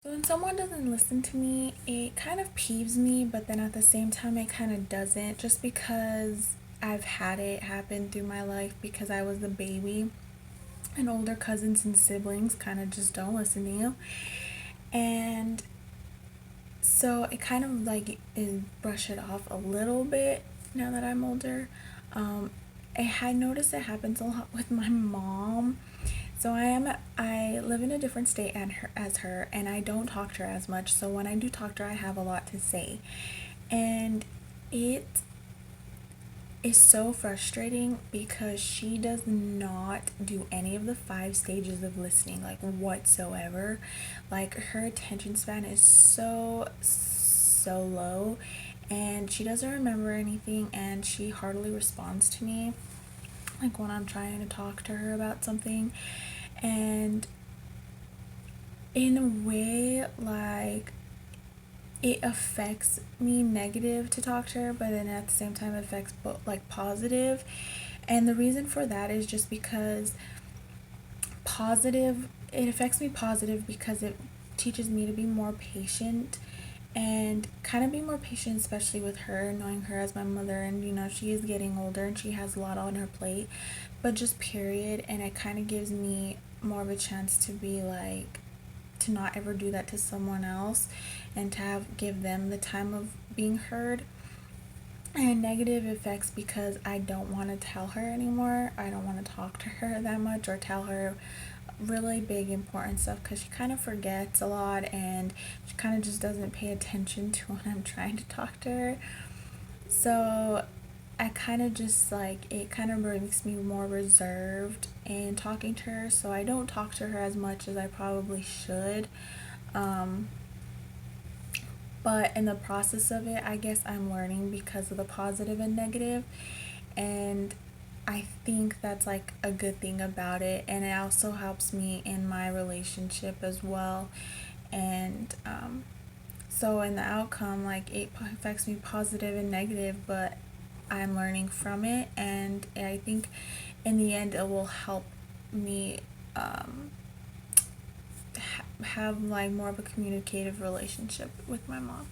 So when someone doesn't listen to me, it kind of peeves me, but then at the same time, it kind of doesn't, just because I've had it happen through my life because I was the baby and older cousins and siblings kind of just don't listen to you. And so it kind of like is brush it off a little bit now that I'm older. I had noticed it happens a lot with my mom. So I live in a different state as her, and I don't talk to her as much. So when I do talk to her, I have a lot to say. And it is so frustrating because she does not do any of the five stages of listening, like whatsoever. Like her attention span is so low, and she doesn't remember anything, and she hardly responds to me like when I'm trying to talk to her about something. And in a way, like, it affects me negative to talk to her, but then at the same time it affects like positive. And the reason for that is just because positive it affects me positive because it teaches me to be more patient and kind of be more patient, especially with her, knowing her as my mother. And she is getting older and she has a lot on her plate, but just period. And it kind of gives me more of a chance to be like, to not ever do that to someone else, and to give them the time of being heard. And negative effects because I don't want to tell her anymore. I don't want to talk to her that much or tell her really big important stuff because she kind of forgets a lot, and she kind of just doesn't pay attention to when I'm trying to talk to her. So I kind of just like, it kind of makes me more reserved in talking to her, so I don't talk to her as much as I probably should. um, but in the process of it, I guess I'm learning because of the positive and negative, and I think that's like a good thing about it. And it also helps me in my relationship as well. And so in the outcome, like, it affects me positive and negative, but I'm learning from it, and I think in the end it will help me have like more of a communicative relationship with my mom.